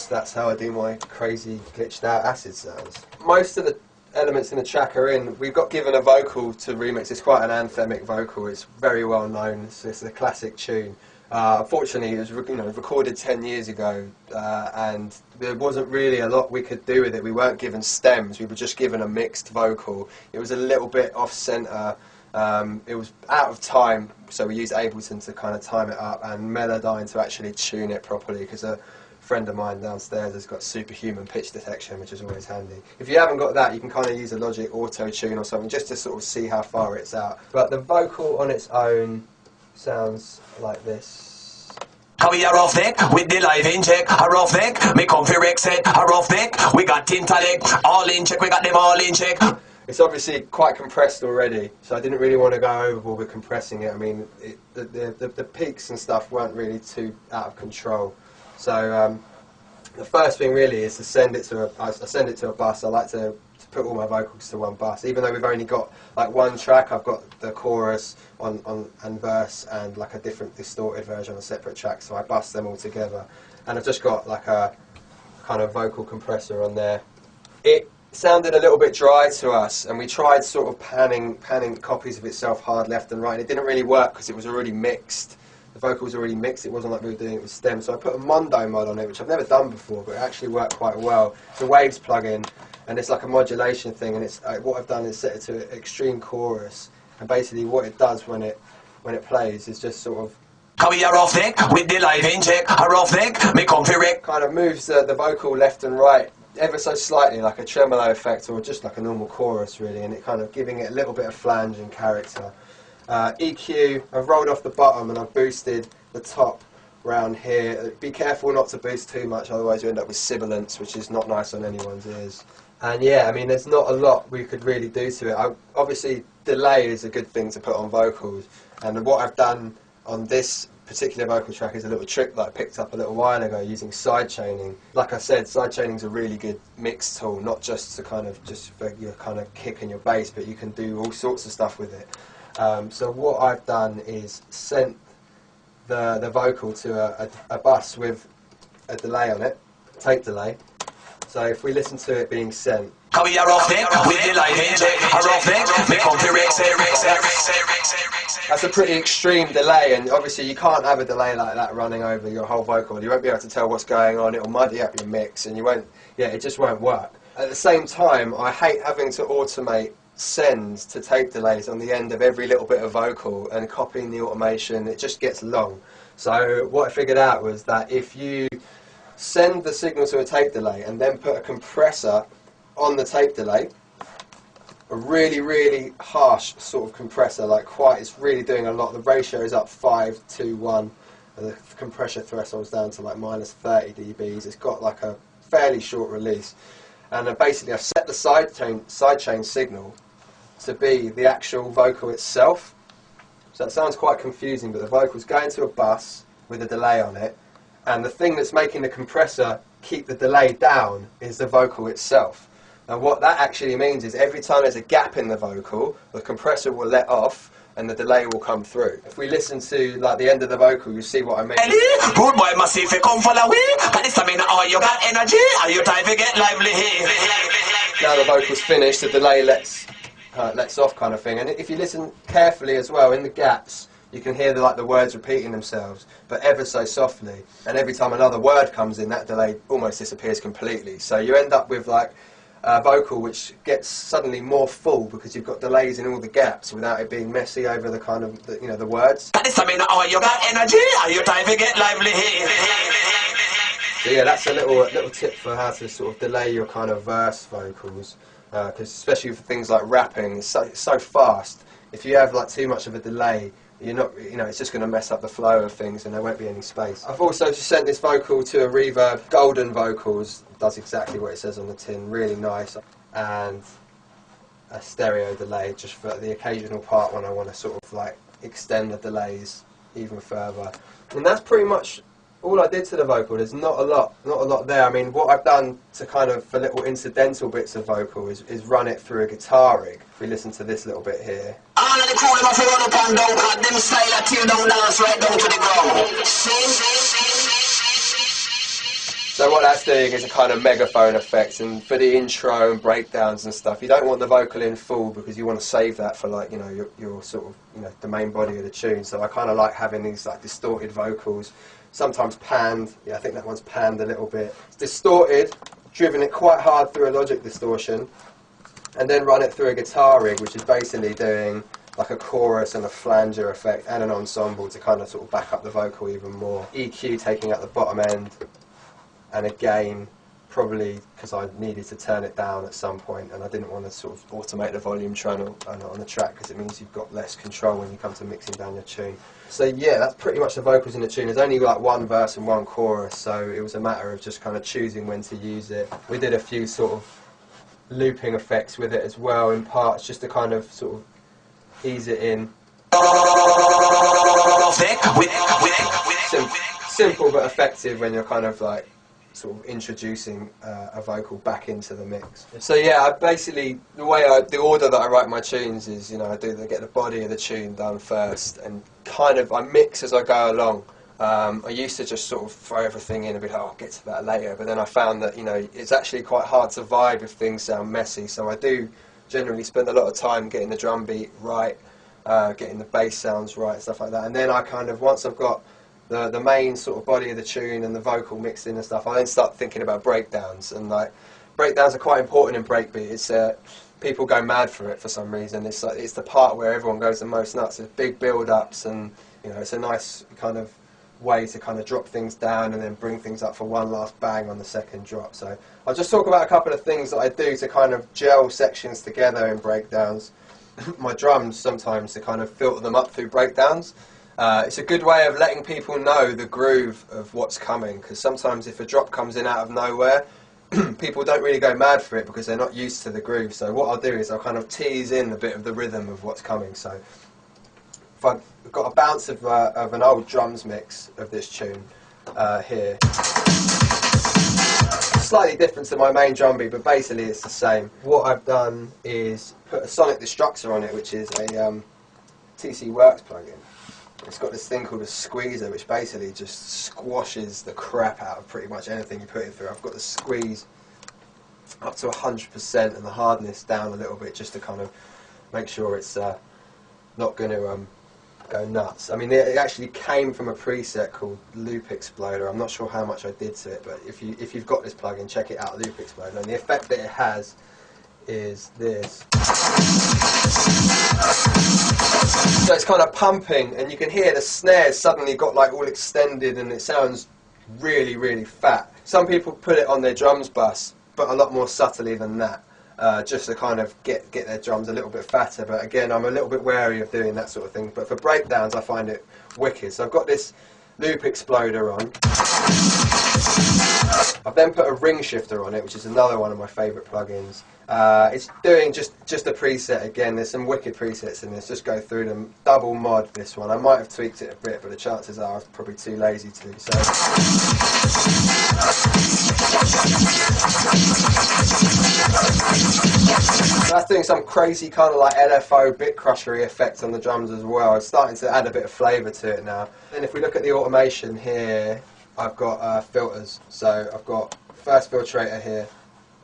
that's how I do my crazy glitched out acid sounds. Most of the elements in the track are in. We got given a vocal to remix. It's quite an anthemic vocal. It's very well known. It's a classic tune. Unfortunately, it was recorded 10 years ago, and there wasn't really a lot we could do with it. We weren't given stems. We were just given a mixed vocal. It was a little bit off-centre. It was out of time, so we used Ableton to kind of time it up, and Melodyne to actually tune it properly, because a friend of mine downstairs has got superhuman pitch detection, which is always handy. If you haven't got that, you can kind of use a Logic Auto Tune or something just to sort of see how far it's out. But the vocal on its own sounds like this. We are off deck with the live in check. A rough deck, me comfy Rex head. A rough deck, we got Tintalec. All in check, we got them all in check. It's obviously quite compressed already, so I didn't really want to go overboard with compressing it. I mean, the peaks and stuff weren't really too out of control. So the first thing really is to send it to a bus. I like to put all my vocals to one bus. Even though we've only got like one track, I've got the chorus and verse and like a different distorted version on a separate track, so I bus them all together. And I've just got like a kind of vocal compressor on there. It sounded a little bit dry to us, and we tried sort of panning copies of itself hard left and right, and it didn't really work because it was already mixed. The vocal was already mixed. It wasn't like we were doing it with stems. So I put a Mondo mod on it, which I've never done before, but it actually worked quite well. It's a Waves plugin, and it's like a modulation thing. And it's what I've done is set it to extreme chorus, and basically what it does when it plays is just sort of. We are off deck with the live in check. A rough deck, me comfy Rex. Kind of moves the vocal left and right ever so slightly, like a tremolo effect or just like a normal chorus really, and it kind of giving it a little bit of flange and character. EQ, I've rolled off the bottom and I've boosted the top round here. Be careful not to boost too much, otherwise you end up with sibilance, which is not nice on anyone's ears. And yeah, I mean, there's not a lot we could really do to it. Obviously, delay is a good thing to put on vocals, and what I've done on this particular vocal track is a little trick that I picked up a little while ago using side chaining. Like I said, side chaining is a really good mix tool, not just to kind of for your kind of kick and your bass, but you can do all sorts of stuff with it. So what I've done is sent the vocal to a bus with a delay on it, tape delay. So if we listen to it being sent. We are off deck with the live in check. A rough deck, me comfy Rex. That's a pretty extreme delay, and obviously you can't have a delay like that running over your whole vocal. You won't be able to tell what's going on. It'll muddy up your mix, and it just won't work. At the same time, I hate having to automate sends to tape delays on the end of every little bit of vocal, and copying the automation, it just gets long. So what I figured out was that if you send the signal to a tape delay and then put a compressor on the tape delay, a really, really harsh sort of compressor, it's really doing a lot. The ratio is up 5:1, and the compression threshold's down to like minus 30 dBs. It's got like a fairly short release, and basically I've set the sidechain signal to be the actual vocal itself. So that sounds quite confusing, but the vocal's going to a bus with a delay on it, and the thing that's making the compressor keep the delay down is the vocal itself. And what that actually means is every time there's a gap in the vocal, the compressor will let off and the delay will come through. If we listen to like the end of the vocal, you see what I mean. Good boy, must if you come follow me. Got this, I mean, oh, you got energy. Are you time to get lively here? Now the vocal's finished, the delay lets off kind of thing. And if you listen carefully as well, in the gaps, you can hear the words repeating themselves, but ever so softly. And every time another word comes in, that delay almost disappears completely. So you end up with like a vocal which gets suddenly more full because you've got delays in all the gaps without it being messy over the kind of the words. Got this, I mean, oh, you got energy. Are you time to get lively here? So yeah, that's a little tip for how to sort of delay your kind of verse vocals, because especially for things like rapping, it's so fast. If you have like too much of a delay, you're not, it's just going to mess up the flow of things, and there won't be any space. I've also just sent this vocal to a reverb. Golden Vocals does exactly what it says on the tin, really nice, and a stereo delay just for the occasional part when I want to sort of like extend the delays even further. And that's pretty much all I did to the vocal. There's not a lot there. I mean, what I've done to kind of, for little incidental bits of vocal is run it through a guitar rig. If we listen to this little bit here. All of the crew them have to run up and down, cut them style a tear down, dance right down to the ground. So So what that's doing is a kind of megaphone effect, and for the intro and breakdowns and stuff, you don't want the vocal in full because you want to save that for like, you know, your sort of, you know, the main body of the tune. So I kind of like having these like distorted vocals, sometimes panned. Yeah, I think that one's panned a little bit. It's distorted, driven it quite hard through a Logic distortion, and then run it through a guitar rig, which is basically doing like a chorus and a flanger effect and an ensemble to kind of sort of back up the vocal even more. EQ taking out the bottom end, and again, probably because I needed to turn it down at some point, and I didn't want to sort of automate the volume channel on the track because it means you've got less control when you come to mixing down your tune. So yeah, that's pretty much the vocals in the tune. There's only like one verse and one chorus, so it was a matter of just kind of choosing when to use it. We did a few sort of looping effects with it as well in parts, just to kind of sort of ease it in. Simple but effective when you're kind of like sort of introducing a vocal back into the mix. So yeah, I basically, the order that I write my tunes is, you know, I get the body of the tune done first, and kind of I mix as I go along. I used to just sort of throw everything in and be like, oh, I'll get to that later, but then I found that, you know, it's actually quite hard to vibe if things sound messy, so I do generally spend a lot of time getting the drum beat right, getting the bass sounds right, stuff like that, and then I kind of, once I've got the main sort of body of the tune and the vocal mixed in and stuff, I then start thinking about breakdowns, and like, breakdowns are quite important in breakbeat. It's people go mad for it for some reason. It's like, it's the part where everyone goes the most nuts. There's big build-ups, and you know, it's a nice kind of way to kind of drop things down and then bring things up for one last bang on the second drop. So I'll just talk about a couple of things that I do to kind of gel sections together in breakdowns. My drums sometimes to kind of filter them up through breakdowns. It's a good way of letting people know the groove of what's coming, because sometimes if a drop comes in out of nowhere, people don't really go mad for it because they're not used to the groove. So what I'll do is I'll kind of tease in a bit of the rhythm of what's coming. So if I've got a bounce of an old drums mix of this tune here, slightly different to my main drum beat, but basically it's the same. What I've done is put a sonic destructor on it, which is a TC Works plugin. It's got this thing called a squeezer, which basically just squashes the crap out of pretty much anything you put it through. I've got the squeeze up to 100% and the hardness down a little bit, just to kind of make sure it's not going to go nuts. I mean, it actually came from a preset called Loop Exploder. I'm not sure how much I did to it, but if you've got this plugin, check it out, Loop Exploder. And the effect that it has is this. So it's kind of pumping, and you can hear the snares suddenly got like all extended, and it sounds really, really fat. Some people put it on their drums bus, but a lot more subtly than that, just to kind of get their drums a little bit fatter. But again, I'm a little bit wary of doing that sort of thing. But for breakdowns, I find it wicked. So I've got this Loop Exploder on. I've then put a ring shifter on it, which is another one of my favourite plugins. It's doing just a preset again. There's some wicked presets in this. Just go through them. Double mod this one. I might have tweaked it a bit, but the chances are I'm probably too lazy to. So that's doing some crazy kind of like LFO bit crushery effect on the drums as well. It's starting to add a bit of flavour to it now. And if we look at the automation here, I've got filters. So I've got first filtrator here,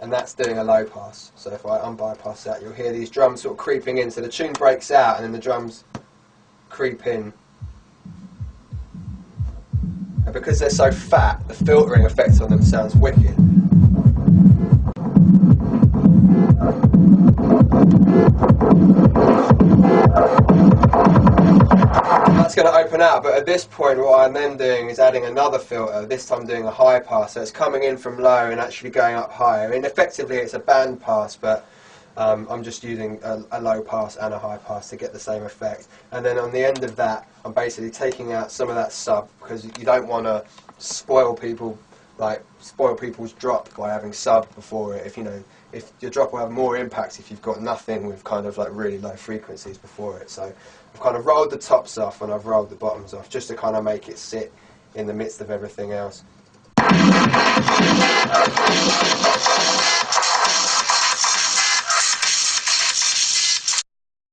and that's doing a low pass. So if I unbypass that, you'll hear these drums sort of creeping in. So the tune breaks out, and then the drums creep in. And because they're so fat, the filtering effect on them sounds wicked. That's going to open out, but at this point what I'm then doing is adding another filter, this time doing a high pass, so it's coming in from low and actually going up higher. I mean, effectively it's a band pass, but I'm just using a low pass and a high pass to get the same effect. And then on the end of that, I'm basically taking out some of that sub, because you don't want to spoil people's drop by having sub before it. If your drop will have more impact if you've got nothing with kind of like really low frequencies before it. So I've kind of rolled the tops off and I've rolled the bottoms off, just to kind of make it sit in the midst of everything else.